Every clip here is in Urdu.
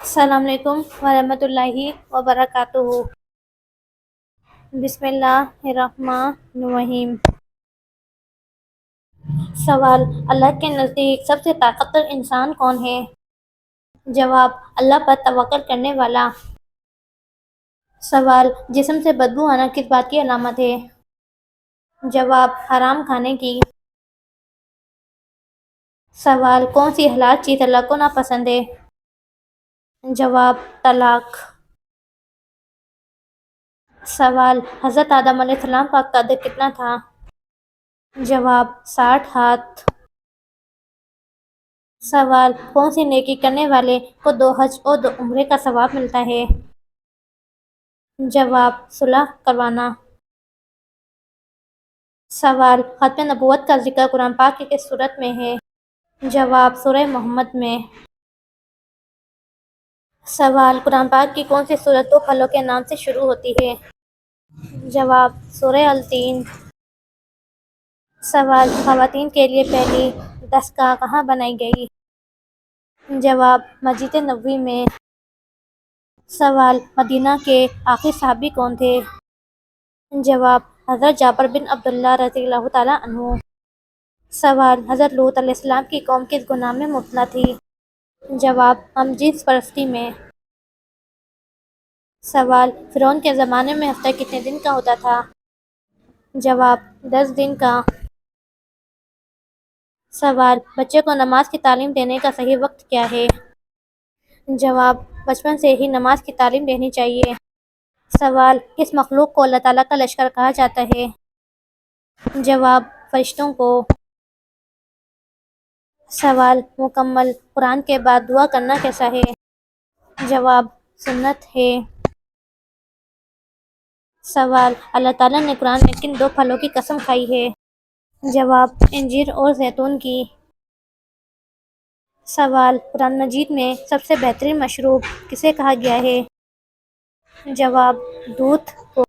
السلام علیکم ورحمۃ اللہ وبرکاتہ۔ بسم اللہ الرحمن الرحیم۔ سوال: اللہ کے نزدیک سب سے طاقتور انسان کون ہے؟ جواب: اللہ پر توکل کرنے والا۔ سوال: جسم سے بدبو آنا کس بات کی علامت ہے؟ جواب: حرام کھانے کی۔ سوال: کون سی حلال چیز اللہ کو ناپسند ہے؟ جواب: طلاق۔ سوال: حضرت آدم علیہ السلام کا قد کتنا تھا؟ جواب: 60 ہاتھ۔ سوال: کون سی نیکی کرنے والے کو 2 حج اور 2 عمرے کا ثواب ملتا ہے؟ جواب: صلح کروانا۔ سوال: ختم نبوت کا ذکر قرآن پاک کی کس سورت میں ہے؟ جواب: سورہ محمد میں۔ سوال: قرآن پاک کی کون سی سورت 2 پھلوں کے نام سے شروع ہوتی ہے؟ جواب: سورہ التین۔ سوال: خواتین کے لیے پہلی دستگاہ کہاں بنائی گئی؟ جواب: مسجد نبوی میں۔ سوال: مدینہ کے آخری صحابی کون تھے؟ جواب: حضرت جابر بن عبداللہ رضی اللہ تعالیٰ عنہ۔ سوال: حضرت لوط علیہ السلام کی قوم کس گناہ میں مبتلا تھی؟ جواب: ہم جنس پرستی میں۔ سوال: فرعون کے زمانے میں ہفتہ کتنے دن کا ہوتا تھا؟ جواب: 10 دن کا۔ سوال: بچے کو نماز کی تعلیم دینے کا صحیح وقت کیا ہے؟ جواب: بچپن سے ہی نماز کی تعلیم دینی چاہیے۔ سوال: کس مخلوق کو اللہ تعالیٰ کا لشکر کہا جاتا ہے؟ جواب: فرشتوں کو۔ سوال: مکمل قرآن کے بعد دعا کرنا کیسا ہے؟ جواب: سنت ہے۔ سوال: اللہ تعالیٰ نے قرآن میں کن 2 پھلوں کی قسم کھائی ہے؟ جواب: انجیر اور زیتون کی۔ سوال: قرآن مجید میں سب سے بہترین مشروب کسے کہا گیا ہے؟ جواب: دودھ کو۔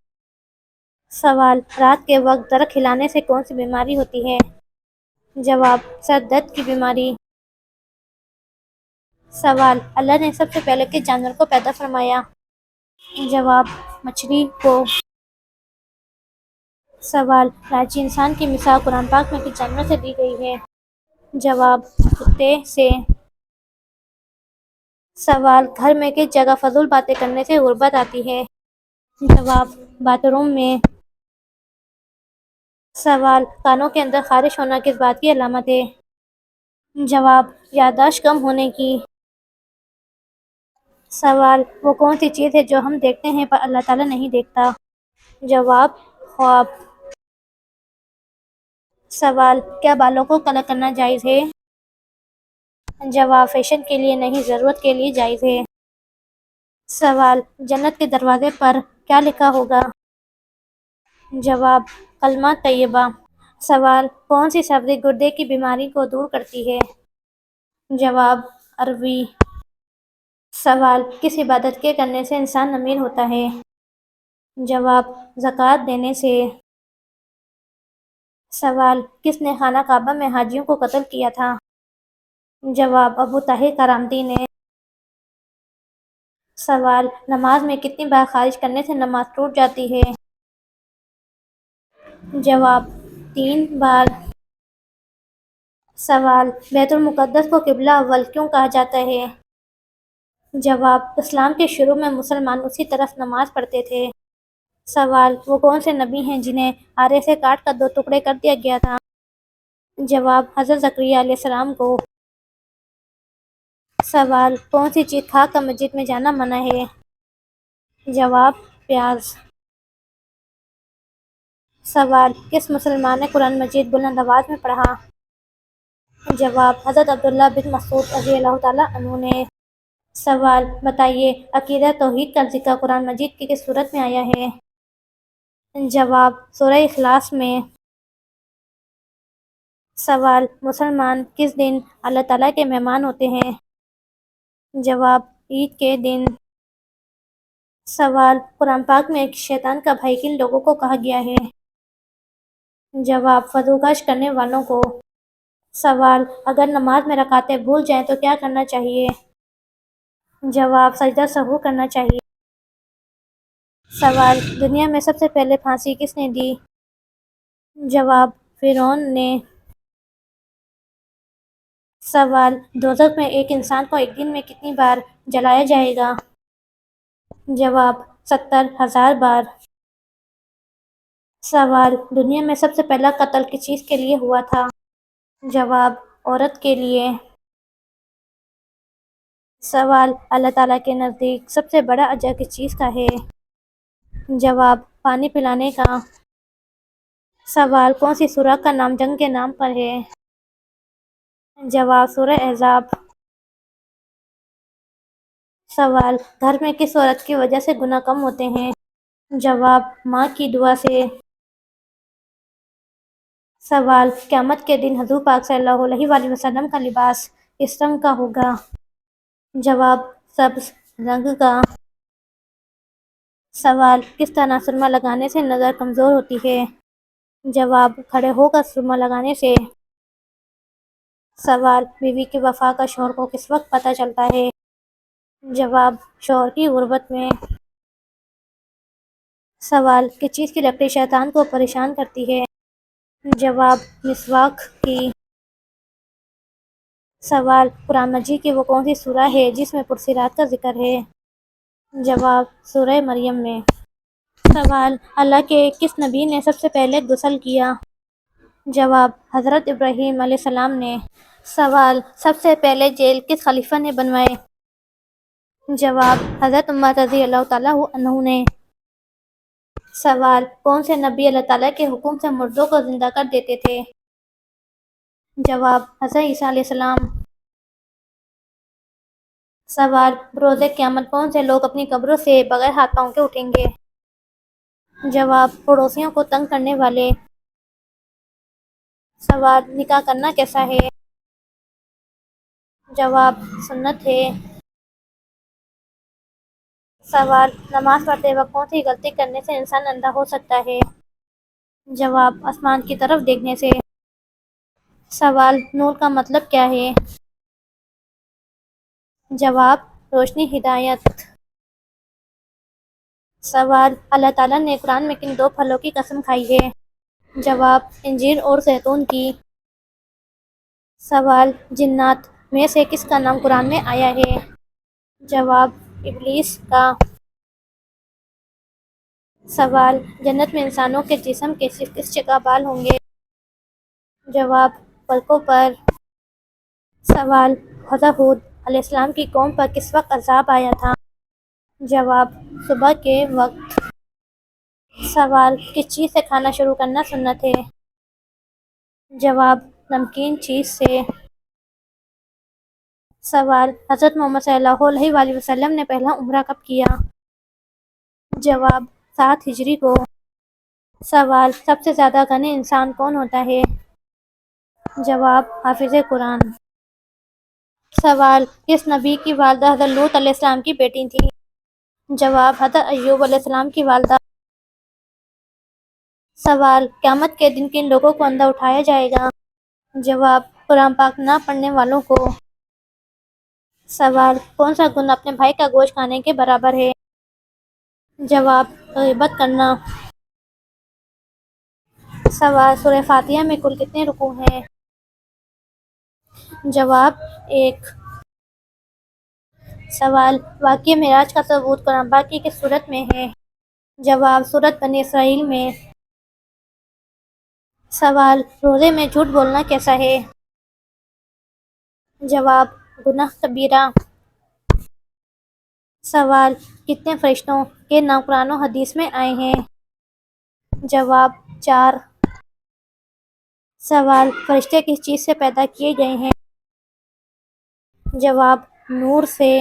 سوال: رات کے وقت درخت ہلانے سے کون سی بیماری ہوتی ہے؟ جواب: سر درد کی بیماری۔ سوال: اللہ نے سب سے پہلے کس جانور کو پیدا فرمایا؟ جواب: مچھلی کو۔ سوال: لالچی انسان کی مثال قرآن پاک میں کس جانور سے دی گئی ہے؟ جواب: کتے سے۔ سوال: گھر میں کس جگہ فضول باتیں کرنے سے غربت آتی ہے؟ جواب: باتھ روم میں۔ سوال: کانوں کے اندر خارش ہونا کس بات کی علامت ہے؟ جواب: یادداشت کم ہونے کی۔ سوال: وہ کون سی چیز ہے جو ہم دیکھتے ہیں پر اللہ تعالیٰ نہیں دیکھتا؟ جواب: خواب۔ سوال: کیا بالوں کو کلر کرنا جائز ہے؟ جواب: فیشن کے لیے نہیں، ضرورت کے لیے جائز ہے۔ سوال: جنت کے دروازے پر کیا لکھا ہوگا؟ جواب: کلمہ طیبہ۔ سوال: کون سی سبزی گردے کی بیماری کو دور کرتی ہے؟ جواب: اروی۔ سوال: کس عبادت کے کرنے سے انسان امیر ہوتا ہے؟ جواب: زکوٰۃ دینے سے۔ سوال: کس نے خانہ کعبہ میں حاجیوں کو قتل کیا تھا؟ جواب: ابو طاہر کرامتی نے۔ سوال: نماز میں کتنی بار خارش کرنے سے نماز ٹوٹ جاتی ہے؟ جواب: 3 بار۔ سوال: بیت المقدس کو قبلہ اول کیوں کہا جاتا ہے؟ جواب: اسلام کے شروع میں مسلمان اسی طرف نماز پڑھتے تھے۔ سوال: وہ کون سے نبی ہیں جنہیں آرے سے کاٹ کر 2 ٹکڑے کر دیا گیا تھا؟ جواب: حضرت زکریا علیہ السلام کو۔ سوال: کون سی چیز کھا کر مسجد میں جانا منع ہے؟ جواب: پیاز۔ سوال: کس مسلمان نے قرآن مجید بلند آواز میں پڑھا؟ جواب: حضرت عبداللہ بن مسعود رضی اللہ تعالیٰ عنہ نے۔ سوال: بتائیے عقیدہ توحید کا ذکر قرآن مجید کی کس سورت میں آیا ہے؟ جواب: سورہ اخلاص میں۔ سوال: مسلمان کس دن اللہ تعالیٰ کے مہمان ہوتے ہیں؟ جواب: عید کے دن۔ سوال: قرآن پاک میں شیطان کا بھائی کن لوگوں کو کہا گیا ہے؟ جواب: فضوگشت کرنے والوں کو۔ سوال: اگر نماز میں رکعتیں بھول جائیں تو کیا کرنا چاہیے؟ جواب سجدہ سہو کرنا چاہیے۔ سوال دنیا میں سب سے پہلے پھانسی کس نے دی؟ جواب فرعون نے۔ سوال دوزخ میں ایک انسان کو ایک دن میں کتنی بار جلایا جائے گا؟ جواب 70,000 بار۔ سوال دنیا میں سب سے پہلا قتل کس چیز کے لیے ہوا تھا؟ جواب عورت کے لیے۔ سوال اللہ تعالیٰ کے نزدیک سب سے بڑا اجر کس چیز کا ہے؟ جواب پانی پلانے کا۔ سوال کون سی سورہ کا نام جنگ کے نام پر ہے؟ جواب سورہ احزاب۔ سوال گھر میں کس عورت کی وجہ سے گناہ کم ہوتے ہیں؟ جواب ماں کی دعا سے۔ سوال قیامت کے دن حضور پاک صلی اللہ علیہ وآلہ وسلم کا لباس کس رنگ کا ہوگا؟ جواب سبز رنگ کا۔ سوال کس طرح سرما لگانے سے نظر کمزور ہوتی ہے؟ جواب کھڑے ہو کر سرما لگانے سے۔ سوال بیوی کی وفا کا شوہر کو کس وقت پتہ چلتا ہے؟ جواب شوہر کی غربت میں۔ سوال کس چیز کی لکڑی شیطان کو پریشان کرتی ہے؟ جواب مسواک کی۔ سوال قرآن مجید کی وہ کون سی سورہ ہے جس میں پرسرات کا ذکر ہے؟ جواب سورہ مریم میں۔ سوال اللہ کے کس نبی نے سب سے پہلے غسل کیا؟ جواب حضرت ابراہیم علیہ السلام نے۔ سوال سب سے پہلے جیل کس خلیفہ نے بنوائے؟ جواب حضرت عمر رضی اللہ تعالیٰ عنہ نے۔ سوال کون سے نبی اللہ تعالیٰ کے حکم سے مردوں کو زندہ کر دیتے تھے؟ جواب حضرت عیسیٰ علیہ السلام۔ سوال بروز قیامت کون سے لوگ اپنی قبروں سے بغیر ہاتھ پاؤں کے اٹھیں گے؟ جواب پڑوسیوں کو تنگ کرنے والے۔ سوال نکاح کرنا کیسا ہے؟ جواب سنت ہے۔ سوال نماز پڑھتے وقت کون سی غلطی کرنے سے انسان اندھا ہو سکتا ہے؟ جواب آسمان کی طرف دیکھنے سے۔ سوال نور کا مطلب کیا ہے؟ جواب روشنی ہدایت۔ سوال اللہ تعالیٰ نے قرآن میں کن دو پھلوں کی قسم کھائی ہے؟ جواب انجیر اور زیتون کی۔ سوال جنات میں سے کس کا نام قرآن میں آیا ہے؟ جواب ابلیس کا۔ سوال جنت میں انسانوں کے جسم کے صرف کس جگہ بال ہوں گے؟ جواب پلکوں پر۔ سوال حضرت ہود علیہ السلام کی قوم پر کس وقت عذاب آیا تھا؟ جواب صبح کے وقت۔ سوال کس چیز سے کھانا شروع کرنا سنت ہے؟ جواب نمکین چیز سے۔ سوال حضرت محمد صلی اللہ علیہ وآلہ وسلم نے پہلا عمرہ کب کیا؟ جواب 7 ہجری کو۔ سوال سب سے زیادہ غنی انسان کون ہوتا ہے؟ جواب حافظ قرآن۔ سوال کس نبی کی والدہ حضرت لوط علیہ السلام کی بیٹی تھی؟ جواب حضرت ایوب علیہ السلام کی والدہ۔ سوال قیامت کے دن کن لوگوں کو اندھا اٹھایا جائے گا؟ جواب قرآن پاک نہ پڑھنے والوں کو۔ سوال کون سا گناہ اپنے بھائی کا گوشت کھانے کے برابر ہے؟ جواب غیبت کرنا۔ سوال سورہ فاتحہ میں کل کتنے رکوع ہیں؟ جواب 1۔ سوال واقعہ معراج کا ثبوت قرآن پاک کی کس سورت میں ہے؟ جواب سورۃ بنی اسرائیل میں۔ سوال روزے میں جھوٹ بولنا کیسا ہے؟ جواب گناہ کبیرہ۔ سوال کتنے فرشتوں کے نام قرآن و حدیث میں آئے ہیں؟ جواب 4۔ سوال فرشتے کس چیز سے پیدا کیے گئے ہیں؟ جواب نور سے۔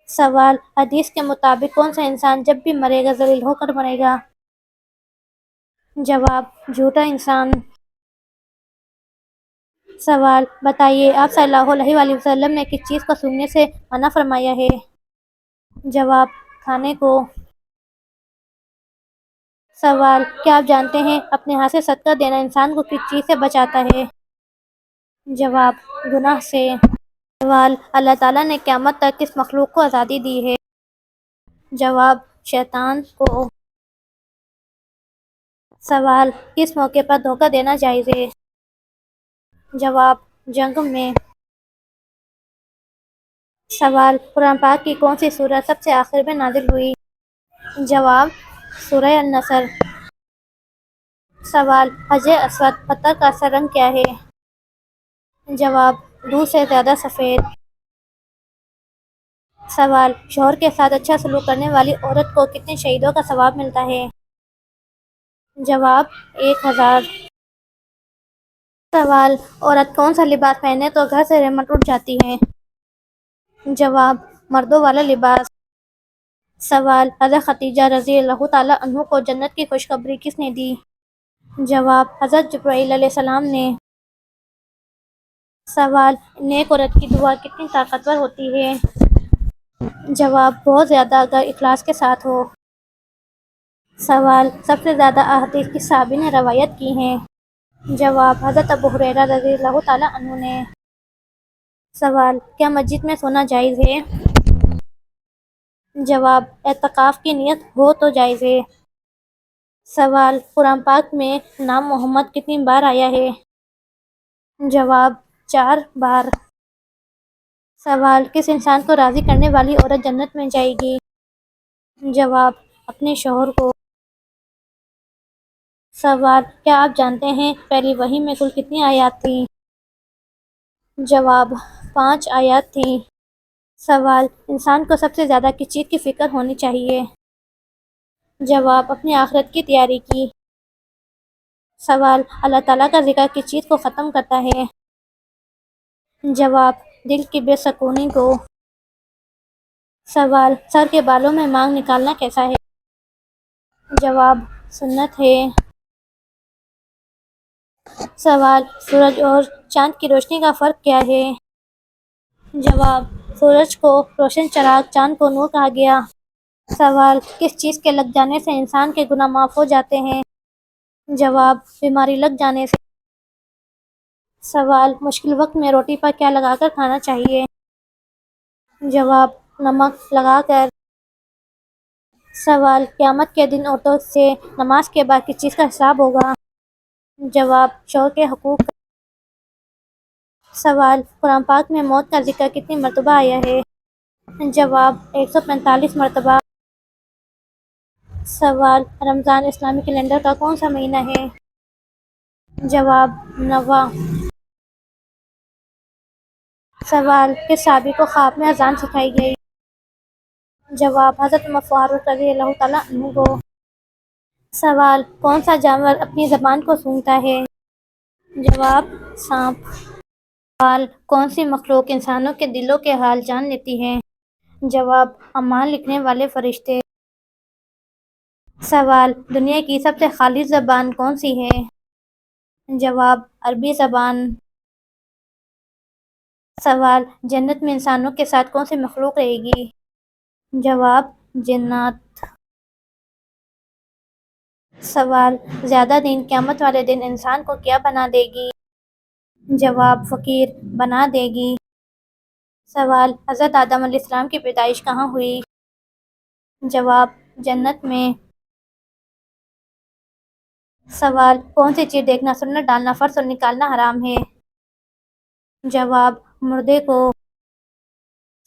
سوال حدیث کے مطابق کون سا انسان جب بھی مرے گا ذلیل ہو کر مرے گا؟ جواب جھوٹا انسان۔ سوال بتائیے آپ صلی اللہ علیہ وآلہ وسلم نے کس چیز کو سونگھنے سے منع فرمایا ہے؟ جواب کھانے کو۔ سوال کیا آپ جانتے ہیں اپنے ہاتھ سے صدقہ دینا انسان کو کس چیز سے بچاتا ہے؟ جواب گناہ سے۔ سوال اللہ تعالیٰ نے قیامت تک کس مخلوق کو آزادی دی ہے؟ جواب شیطان کو۔ سوال کس موقع پر دھوکہ دینا جائز ہے؟ جواب جنگ میں۔ سوال قرآن پاک کی کون سی سورت سب سے آخر میں نازل ہوئی؟ جواب سورہ النصر۔ سوال حجر اسود پتھر کا اصل رنگ کیا ہے؟ جواب دودھ سے زیادہ سفید۔ سوال شوہر کے ساتھ اچھا سلوک کرنے والی عورت کو کتنے شہیدوں کا ثواب ملتا ہے؟ جواب 1000۔ سوال عورت کون سا لباس پہنے تو گھر سے رحمت اٹھ جاتی ہے؟ جواب مردوں والا لباس۔ سوال حضرت خدیجہ رضی اللہ تعالیٰ عنہ کو جنت کی خوشخبری کس نے دی؟ جواب حضرت جبرائیل علیہ السلام نے۔ سوال نیک عورت کی دعا کتنی طاقتور ہوتی ہے؟ جواب بہت زیادہ اگر اخلاص کے ساتھ ہو۔ سوال سب سے زیادہ احادیث کس صحابی نے روایت کی ہیں؟ جواب حضرت ابو ہریرہ رضی اللہ تعالیٰ عنہ نے۔ سوال کیا مسجد میں سونا جائز ہے؟ جواب اعتکاف کی نیت ہو تو جائز ہے۔ سوال قرآن پاک میں نام محمد کتنی بار آیا ہے؟ جواب 4 بار۔ سوال کس انسان کو راضی کرنے والی عورت جنت میں جائے گی؟ جواب اپنے شوہر کو۔ سوال کیا آپ جانتے ہیں پہلی وحی میں کل کتنی آیات تھیں؟ جواب 5 آیات تھیں۔ سوال انسان کو سب سے زیادہ کس چیز کی فکر ہونی چاہیے؟ جواب اپنی آخرت کی تیاری کی۔ سوال اللہ تعالیٰ کا ذکر کس چیز کو ختم کرتا ہے؟ جواب دل کی بے سکونی کو۔ سوال سر کے بالوں میں مانگ نکالنا کیسا ہے؟ جواب سنت ہے۔ سوال سورج اور چاند کی روشنی کا فرق کیا ہے؟ جواب سورج کو روشن چراغ، چاند کو نور کہا گیا۔ سوال کس چیز کے لگ جانے سے انسان کے گناہ معاف ہو جاتے ہیں؟ جواب بیماری لگ جانے سے۔ سوال مشکل وقت میں روٹی پر کیا لگا کر کھانا چاہیے؟ جواب نمک لگا کر۔ سوال قیامت کے دن عورتوں سے نماز کے بعد کس چیز کا حساب ہوگا؟ جواب شوہر کے حقوق کا۔ سوال قرآن پاک میں موت کا ذکر کتنی مرتبہ آیا ہے؟ جواب 145 مرتبہ۔ سوال رمضان اسلامی کیلنڈر کا کون سا مہینہ ہے؟ جواب نواں۔ سوال کس صحابی کو خواب میں اذان سکھائی گئی؟ جواب حضرت عمر فاروق رضی اللہ تعالیٰ عنہ کو۔ سوال کون سا جانور اپنی زبان کو سونگھتا ہے؟ جواب سانپ۔ سوال کون سی مخلوق انسانوں کے دلوں کے حال جان لیتی ہے؟ جواب اعمال لکھنے والے فرشتے۔ سوال دنیا کی سب سے خالص زبان کون سی ہے؟ جواب عربی زبان۔ سوال جنت میں انسانوں کے ساتھ کون سی مخلوق رہے گی؟ جواب جنات۔ سوال زیادہ دین قیامت والے دن انسان کو کیا بنا دے گی؟ جواب فقیر بنا دے گی۔ سوال حضرت آدم علیہ السلام کی پیدائش کہاں ہوئی؟ جواب جنت میں۔ سوال کون سی چیز دیکھنا سنت ڈالنا فرض اور نکالنا حرام ہے؟ جواب مردے کو۔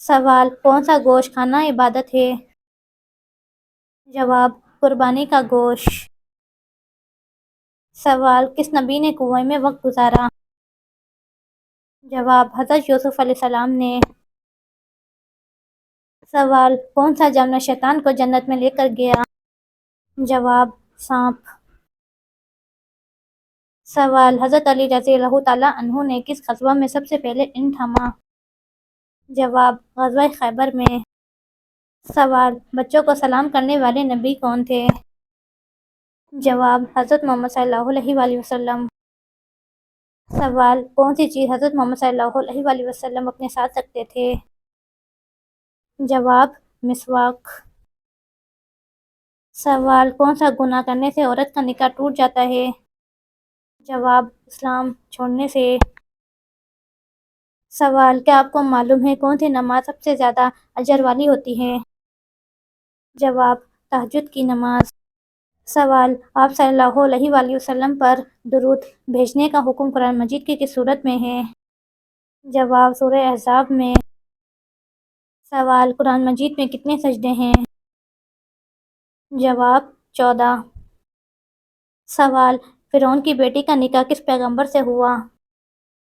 سوال کون سا گوشت کھانا عبادت ہے؟ جواب قربانی کا گوشت۔ سوال کس نبی نے کنویں میں وقت گزارا؟ جواب حضرت یوسف علیہ السلام نے۔ سوال کون سا جانور شیطان کو جنت میں لے کر گیا؟ جواب سانپ۔ سوال حضرت علی رضی اللہ تعالیٰ عنہ نے کس غزوہ میں سب سے پہلے علم تھاما؟ جواب غزوہ خیبر میں۔ سوال بچوں کو سلام کرنے والے نبی کون تھے؟ جواب حضرت محمد صلی اللہ علیہ وآلہ وسلم۔ سوال کون سی چیز حضرت محمد صلی اللہ علیہ وآلہ وسلم اپنے ساتھ رکھتے تھے؟ جواب مسواک۔ سوال کون سا گناہ کرنے سے عورت کا نکاح ٹوٹ جاتا ہے؟ جواب اسلام چھوڑنے سے۔ سوال، کیا آپ کو معلوم ہے کون سی نماز سب سے زیادہ اجر والی ہوتی ہے؟ جواب، تہجد کی نماز۔ سوال، آپ صلی اللہ علیہ وآلہ وسلم پر درود بھیجنے کا حکم قرآن مجید کی کس صورت میں ہے؟ جواب، سورہ احزاب میں۔ سوال، قرآن مجید میں کتنے سجدے ہیں؟ جواب، 14۔ سوال، فرعون کی بیٹی کا نکاح کس پیغمبر سے ہوا؟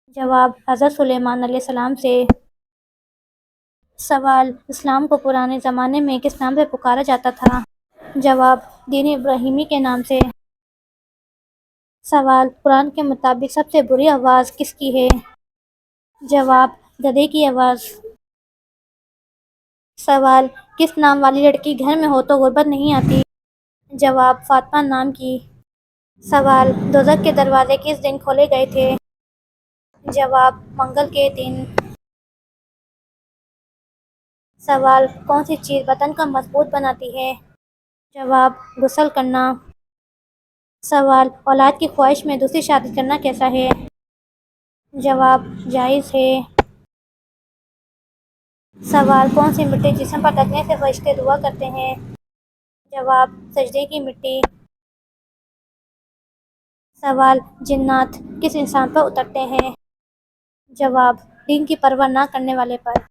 جواب، حضرت سلیمان علیہ السلام سے۔ سوال، اسلام کو پرانے زمانے میں کس نام سے پکارا جاتا تھا؟ جواب، دین ابراہیمی کے نام سے۔ سوال، قرآن کے مطابق سب سے بری آواز کس کی ہے؟ جواب، گدھے کی آواز۔ سوال، کس نام والی لڑکی گھر میں ہو تو غربت نہیں آتی؟ جواب، فاطمہ نام کی۔ سوال، دوزخ کے دروازے کس دن کھولے گئے تھے؟ جواب، منگل کے دن۔ سوال، کون سی چیز بدن کو مضبوط بناتی ہے؟ جواب، غسل کرنا۔ سوال، اولاد کی خواہش میں دوسری شادی کرنا کیسا ہے؟ جواب، جائز ہے۔ سوال، کون سی مٹی جسم پر لگنے سے فرشتے دعا کرتے ہیں؟ جواب، سجدے کی مٹی۔ سوال، جنات کس انسان پر اترتے ہیں؟ جواب، دین کی پرواہ نہ کرنے والے پر۔